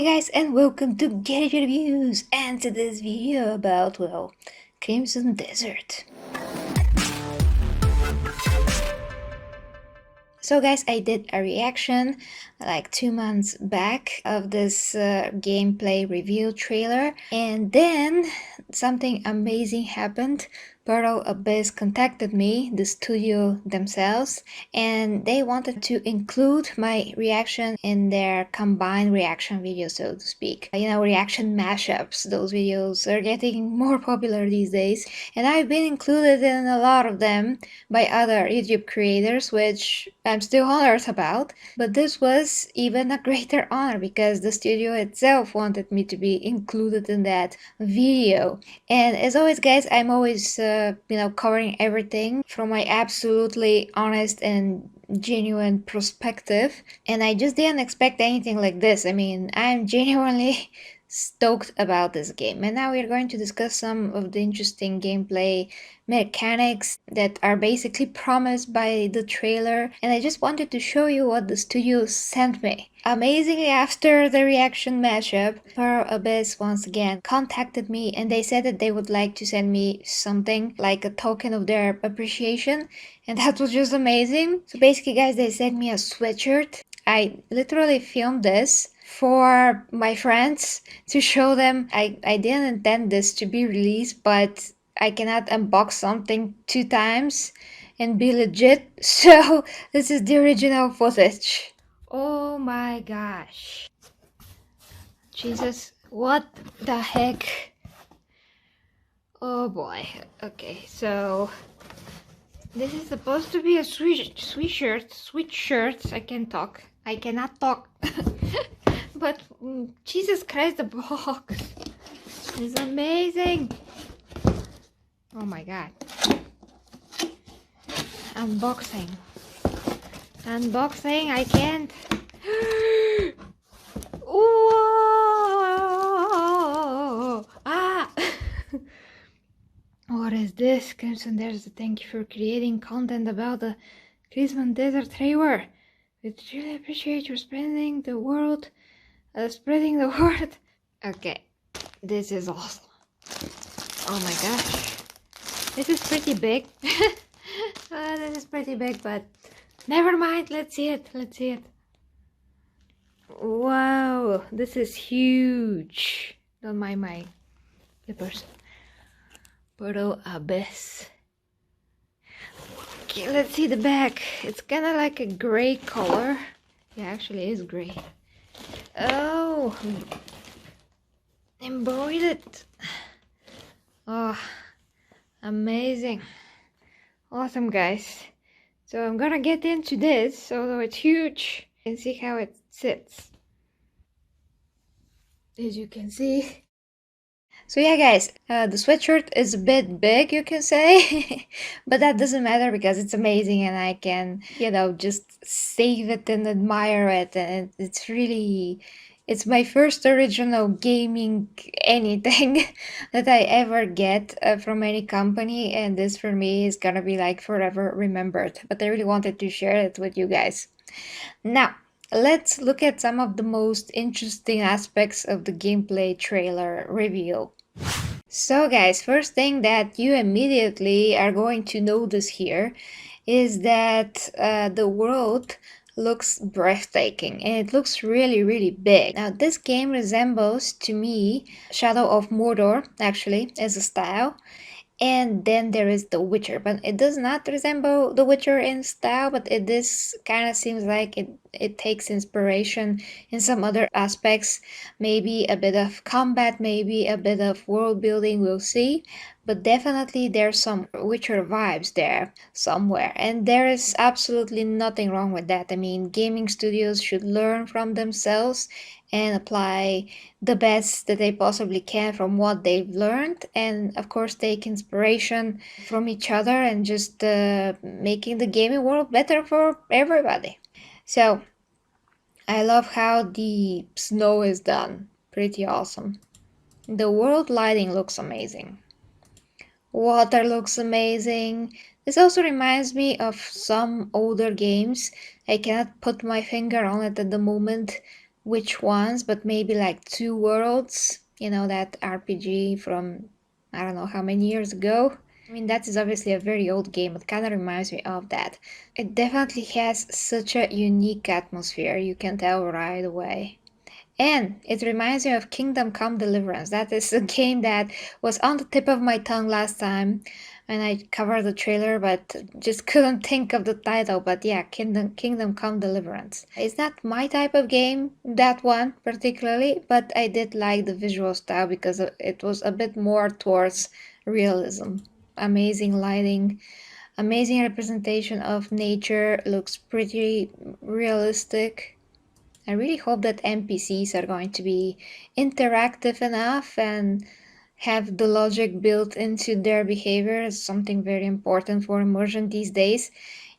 Hi guys and welcome to Get.e.r.my.fitness Reviews and today's video about, well, Crimson Desert. So guys, I did a reaction like 2 months back of this gameplay review trailer, and then something amazing happened. 펄어비스 contacted me, the studio themselves, and they wanted to include my reaction in their combined reaction video, so to speak. You know, reaction mashups. Those videos are getting more popular these days, and I've been included in a lot of them by other YouTube creators, which I'm still honored about. But this was even a greater honor because the studio itself wanted me to be included in that video. And as always, guys, I'm always covering everything from my absolutely honest and genuine perspective, and I just didn't expect anything like this. I mean, I'm genuinely stoked about this game, and now we're going to discuss some of the interesting gameplay mechanics that are basically promised by the trailer, and I just wanted to show you what the studio sent me. Amazingly, after the reaction mashup, 펄어비스 once again contacted me, and they said that they would like to send me something like a token of their appreciation, and that was just amazing. So basically, guys, they sent me a sweatshirt. I literally filmed this for my friends to show them. I didn't intend this to be released, but I cannot unbox something 2 times and be legit, so this is the original footage. Oh my gosh. Jesus, what the heck? Oh boy. Okay, so this is supposed to be a sweatshirt. I can talk. I cannot talk. But Jesus Christ, the box is amazing. Oh my god. Unboxing, I can't. Whoa! Ah! What is this? Crimson Desert, thank you for creating content about the Crimson Desert trailer. We really appreciate you spreading the word. Okay, this is awesome. Oh my gosh. This is pretty big. This is pretty big, but never mind. Let's see it. Wow, this is huge. Don't mind my flippers. 붉은사막. Okay, let's see the back. It's kind of like a gray color. Yeah, actually it is gray. Oh, embroidered. Oh, amazing. Awesome, guys. So I'm gonna get into this, although it's huge, and see how it sits. As you can see. So yeah, guys, the sweatshirt is a bit big, you can say, but that doesn't matter because it's amazing and I can, just save it and admire it, and it's my first original gaming anything that I ever get from any company, and this for me is gonna be like forever remembered. But I really wanted to share it with you guys. Now, let's look at some of the most interesting aspects of the gameplay trailer review. So guys, first thing that you immediately are going to notice here is that the world looks breathtaking, and it looks really big. Now this game resembles to me Shadow of Mordor, actually, as a style. And then there is The Witcher, but it does not resemble The Witcher in style, but this kind of seems like it takes inspiration in some other aspects, maybe a bit of combat, maybe a bit of world building, we'll see. But definitely there's some Witcher vibes there somewhere, and there is absolutely nothing wrong with that. I mean, gaming studios should learn from themselves and apply the best that they possibly can from what they've learned, and of course take inspiration from each other and just making the gaming world better for everybody. So I love how the snow is done. Pretty awesome. The world lighting looks amazing. Water looks amazing. This also reminds me of some older games. I cannot put my finger on it at the moment, which ones, but maybe like Two Worlds, you know, that RPG from I don't know how many years ago. I mean, that is obviously a very old game, but kind of reminds me of that. It definitely has such a unique atmosphere, you can tell right away. And it reminds me of Kingdom Come Deliverance. That is a game that was on the tip of my tongue last time when I covered the trailer, but just couldn't think of the title. But yeah, Kingdom Come Deliverance. It's not my type of game, that one particularly, but I did like the visual style because it was a bit more towards realism. Amazing lighting, amazing representation of nature, looks pretty realistic. I really hope that NPCs are going to be interactive enough and have the logic built into their behavior. It's something very important for immersion these days.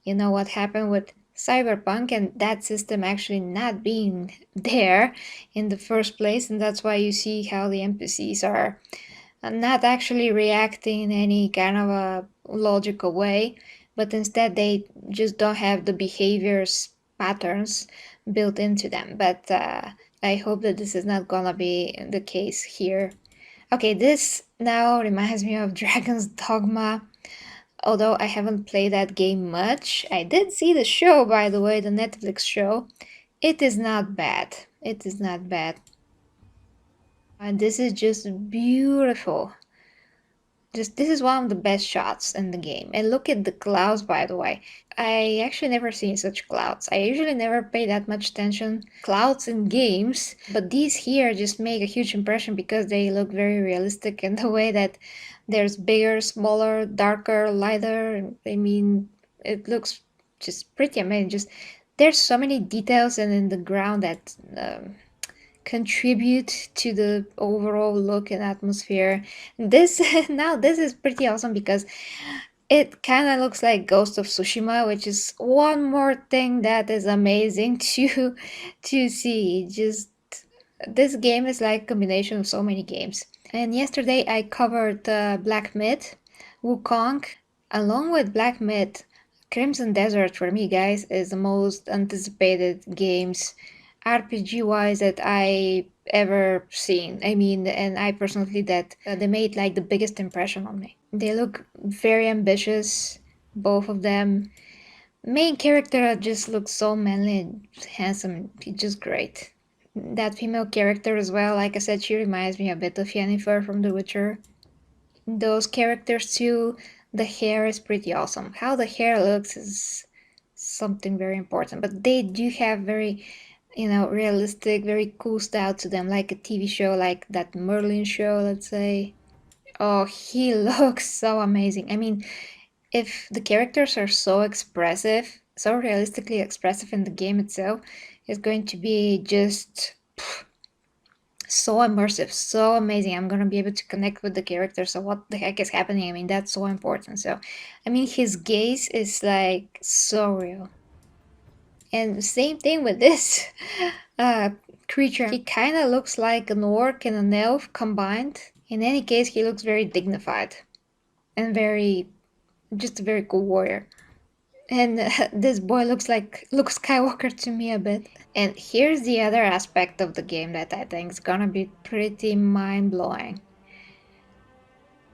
You know what happened with Cyberpunk and that system actually not being there in the first place, and that's why you see how the NPCs are not actually reacting in any kind of a logical way, but instead they just don't have the behaviors patterns built into them. But I hope that this is not gonna be the case here. Okay, this now reminds me of Dragon's Dogma. Although I haven't played that game much, I did see the show, by the way, the Netflix show. It is not bad. It is not bad. And this is just beautiful. Just this is one of the best shots in the game. And look at the clouds, by the way. I actually never seen such clouds. I usually never pay that much attention clouds in games, but these here just make a huge impression because they look very realistic in the way that there's bigger, smaller, darker, lighter. I mean, it looks just pretty amazing. Just there's so many details and in the ground that contribute to the overall look and atmosphere. This now this is pretty awesome because it kind of looks like Ghost of Tsushima, which is one more thing that is amazing to see. Just this game is like a combination of so many games. And yesterday I covered Black Myth, Wukong, along with Black Myth. Crimson Desert for me, guys, is the most anticipated games RPG wise that I ever seen. I mean, and I personally think that they made like the biggest impression on me. They look very ambitious, both of them. Main character just looks so manly and handsome. He's just great. That female character as well, like I said, she reminds me a bit of Yennefer from The Witcher. Those characters too, the hair is pretty awesome. How the hair looks is something very important, but they do have very, you know, realistic, very cool style to them, like a TV show, like that Merlin show, let's say. Oh, he looks so amazing. I mean, if the characters are so expressive, so realistically expressive in the game itself, it's going to be just so immersive, so amazing. I'm gonna be able to connect with the characters. So what the heck is happening? I mean, that's so important. So, I mean, his gaze is like so real. And same thing with this uh, creature. He kind of looks like an orc and an elf combined. In any case, he looks very dignified and very, just a very cool warrior. And this boy looks like Luke Skywalker to me a bit. And here's the other aspect of the game that I think is gonna be pretty mind-blowing.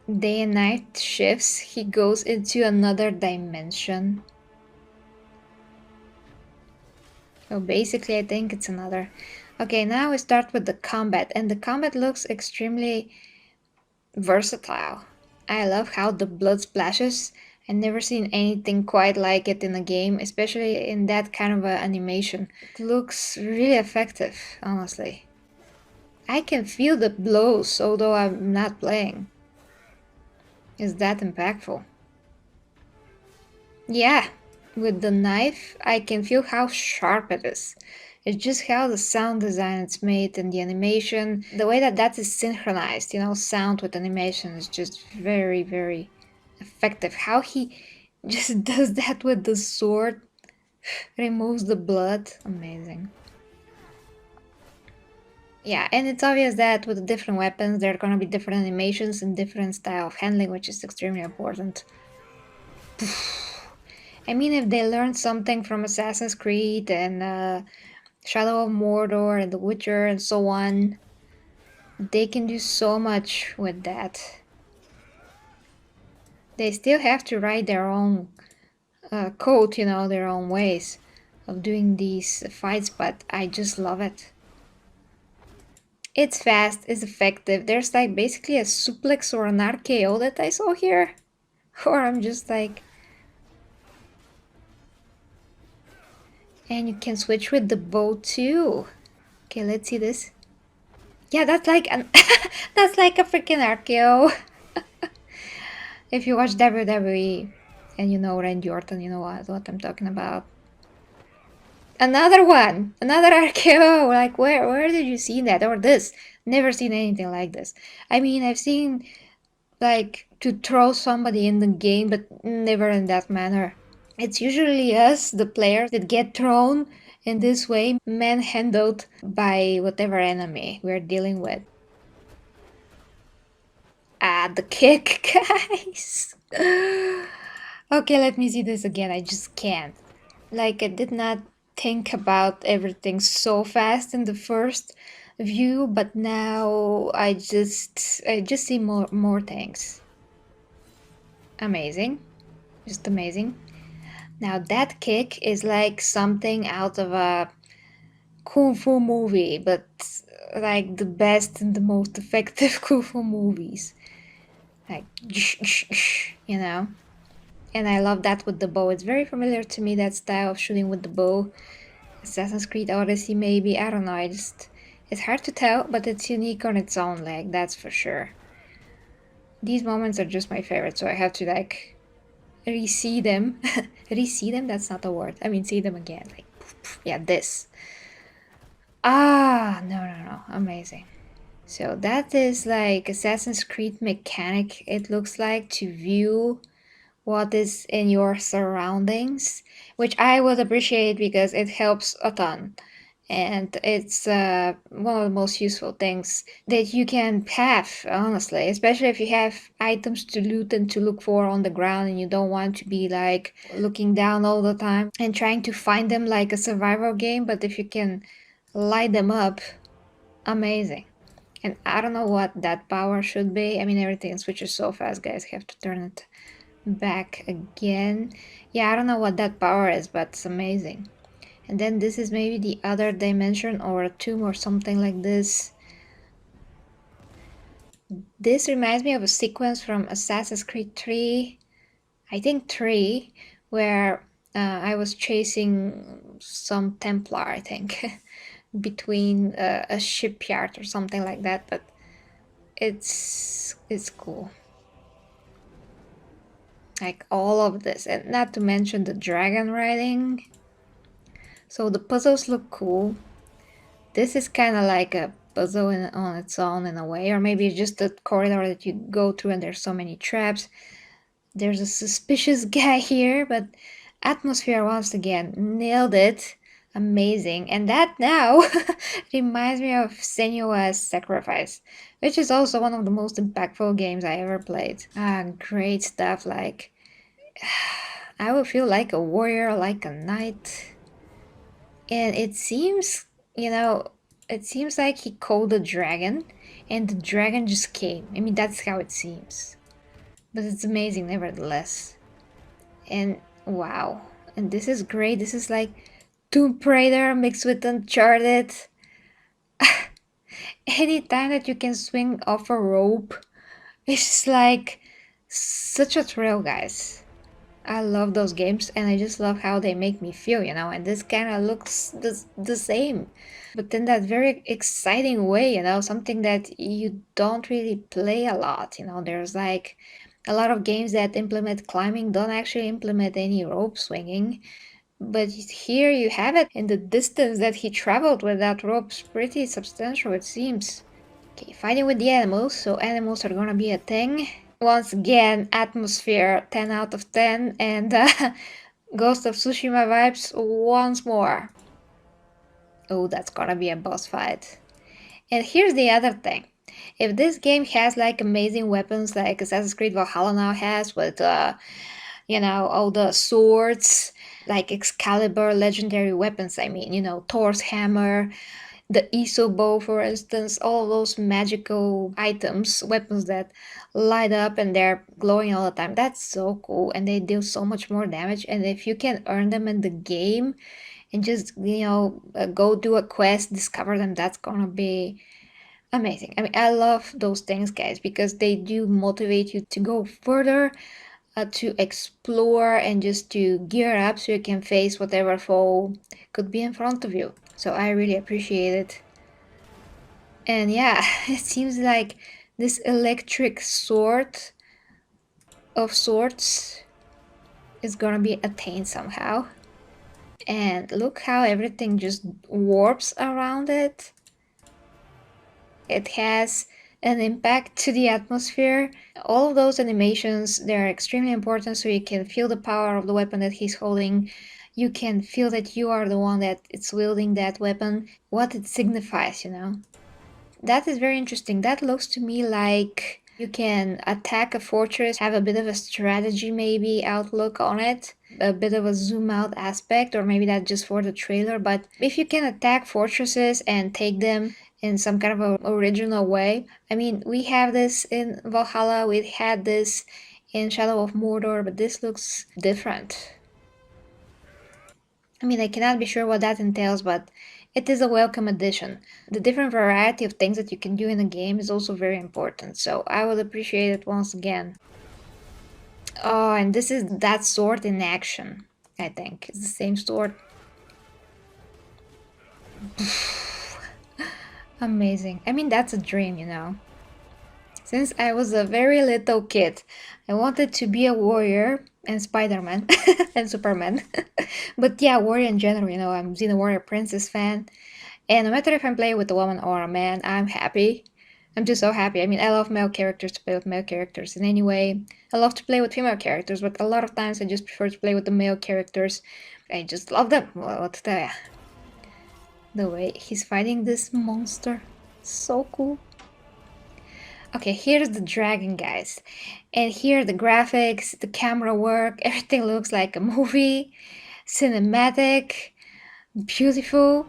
Day and night shifts, he goes into another dimension. So basically I think it's another. Okay, now we start with the combat, and the combat looks extremely versatile. I love how the blood splashes. I've never seen anything quite like it in a game, especially in that kind of animation. It looks really effective, honestly. I can feel the blows, although I'm not playing. It's that impactful. Yeah, with the knife, I can feel how sharp it is. It's just how the sound design is made and the animation, the way that that is synchronized, you know, sound with animation is just very, very effective. How he just does that with the sword, removes the blood, amazing. Yeah, and it's obvious that with the different weapons, there are gonna be different animations and different style of handling, which is extremely important. I mean, if they learned something from Assassin's Creed and Shadow of Mordor and The Witcher and so on. They can do so much with that. They still have to write their own code, you know, their own ways of doing these fights, but I just love it. It's fast, it's effective. There's like basically a suplex or an RKO that I saw here. Or I'm just like... And you can switch with the bow too. Okay, let's see this. Yeah, that's like an that's like a freaking RKO. If you watch WWE and you know Randy Orton, you know what I'm talking about. Another one, another RKO. Like where did you see that or this? Never seen anything like this. I mean, I've seen like to throw somebody in the game, but never in that manner. It's usually us, the players, that get thrown in this way, manhandled by whatever enemy we're dealing with. Ah, the kick, guys. Okay, let me see this again. I just can't. Like, I did not think about everything so fast in the first view, but now I just see more things. Amazing. Just amazing. Now that kick is like something out of a kung fu movie, but like the best and the most effective kung fu movies. Like, you know? And I love that with the bow. It's very familiar to me, that style of shooting with the bow. Assassin's Creed Odyssey, maybe. I don't know. It's hard to tell, but it's unique on its own, like, that's for sure. These moments are just my favorite, so I have to, like, re-see them. Re-see them? That's not a word. I mean, see them again. Like, yeah, this. Ah, no. Amazing. So that is like Assassin's Creed mechanic, it looks like, to view what is in your surroundings, which I would appreciate because it helps a ton. And it's one of the most useful things that you can have, honestly, especially if you have items to loot and to look for on the ground and you don't want to be like looking down all the time and trying to find them like a survival game. But if you can light them up, amazing. And I don't know what that power should be. I mean, everything switches so fast, guys. I have to turn it back again. Yeah, I don't know what that power is, but it's amazing. And then this is maybe the other dimension or a tomb or something like this. This reminds me of a sequence from Assassin's Creed 3, I think 3, where I was chasing some Templar, I think, between a shipyard or something like that, but it's cool. Like all of this, and not to mention the dragon riding. So the puzzles look cool. This is kind of like a puzzle on its own in a way, or maybe it's just a corridor that you go through and there's so many traps. There's a suspicious guy here, but atmosphere once again, nailed it. Amazing. And that now reminds me of Senua's Sacrifice, which is also one of the most impactful games I ever played. Great stuff. Like, I would feel like a warrior, like a knight. And it seems, it seems like he called the dragon and the dragon just came. I mean, that's how it seems. But it's amazing nevertheless. And wow. And this is great. This is like Tomb Raider mixed with Uncharted. Anytime that you can swing off a rope, it's just like such a thrill, guys. I love those games and I just love how they make me feel, and this kind of looks the same, but in that very exciting way, something that you don't really play a lot. There's like a lot of games that implement climbing don't actually implement any rope swinging, but here you have it, and the distance that he traveled with that rope's pretty substantial, it seems. Okay, fighting with the animals, so animals are gonna be a thing. Once again, atmosphere 10 out of 10, and Ghost of Tsushima vibes once more. Oh, that's gonna be a boss fight. And here's the other thing. If this game has like amazing weapons like Assassin's Creed Valhalla now has with you know, all the swords, like Excalibur, legendary weapons, I mean, you know, Thor's hammer, the Iso bow, for instance, all of those magical items, weapons that light up and they're glowing all the time. That's so cool, and they deal so much more damage. And if you can earn them in the game and just, you know, go do a quest, discover them, that's gonna be amazing. I mean, I love those things, guys, because they do motivate you to go further, to explore, and just to gear up so you can face whatever foe could be in front of you. So I really appreciate it. And yeah, it seems like this electric sword of sorts is gonna be attained somehow. And look how everything just warps around it. It has an impact to the atmosphere. All of those animations, they're extremely important so you can feel the power of the weapon that he's holding. You can feel that you are the one that is wielding that weapon, what it signifies, you know. That is very interesting. That looks to me like you can attack a fortress, have a bit of a strategy maybe outlook on it, a bit of a zoom out aspect, or maybe that's just for the trailer. But if you can attack fortresses and take them in some kind of a original way, I mean, we have this in Valhalla, we had this in Shadow of Mordor, but this looks different. I mean, I cannot be sure what that entails, but it is a welcome addition. The different variety of things that you can do in a game is also very important, so I would appreciate it once again. Oh, and this is that sword in action, I think. It's the same sword. Amazing. I mean, that's a dream, you know. Since I was a very little kid, I wanted to be a warrior and Spider-Man and Superman. But yeah, warrior in general, you know, I'm Xena Warrior Princess fan. And no matter if I'm playing with a woman or a man, I'm happy. I'm just so happy. I mean, I love male characters to play with male characters. In any way, I love to play with female characters, but a lot of times I just prefer to play with the male characters. I just love them. What the way he's fighting this monster. So cool. Okay, here's the dragon, guys. And here the graphics, the camera work, everything looks like a movie. Cinematic, beautiful.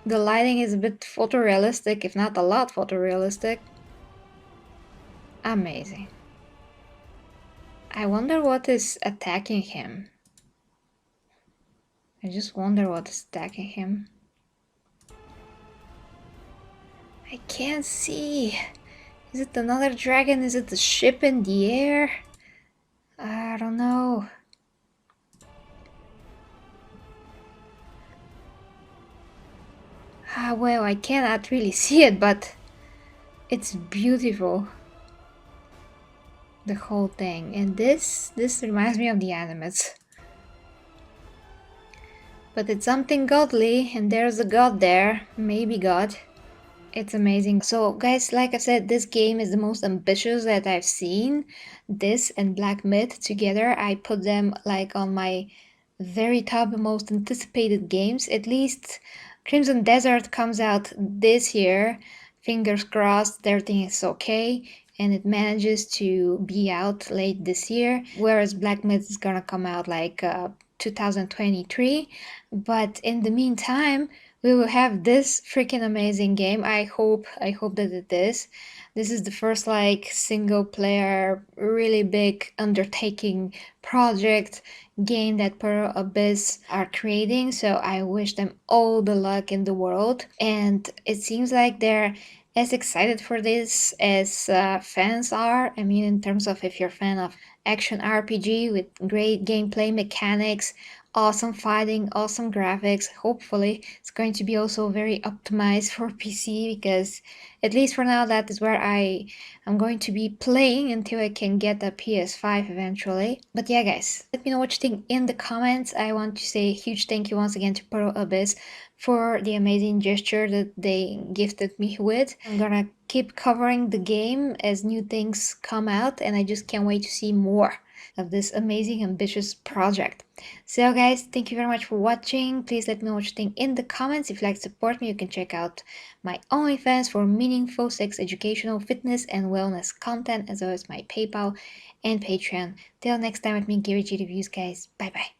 The lighting is a bit photorealistic, if not a lot photorealistic. Amazing. I wonder what is attacking him. I just wonder what is attacking him. I can't see. Is it another dragon? Is it the ship in the air? I don't know. Ah, well, I cannot really see it, but it's beautiful. The whole thing. And this reminds me of the animals. But it's something godly, and there's a god there. Maybe God. It's amazing. So guys, like I said, this game is the most ambitious that I've seen. This and Black Myth together, I put them like on my very top most anticipated games. At least Crimson Desert comes out this year. Fingers crossed everything is okay and it manages to be out late this year. Whereas Black Myth is gonna come out like 2023. But in the meantime, we will have this freaking amazing game. I hope that it is. This is the first like single player, really big undertaking project game that Abilis are creating. So I wish them all the luck in the world. And it seems like they're as excited for this as fans are. I mean, in terms of if you're a fan of action RPG with great gameplay mechanics, awesome fighting, awesome graphics. Hopefully, it's going to be also very optimized for PC because, at least for now, that is where I am going to be playing until I can get a PS5 eventually. But yeah, guys, let me know what you think in the comments. I want to say a huge thank you once again to Abilis for the amazing gesture that they gifted me with. I'm gonna keep covering the game as new things come out, and I just can't wait to see more. of this amazing, ambitious project. So guys, thank you very much for watching. Please let me know what you think in the comments. If you'd like to support me, you can check out my OnlyFans for meaningful sex educational fitness and wellness content, as well as my PayPal and Patreon. Till next time with me, Gary G reviews, guys. Bye bye.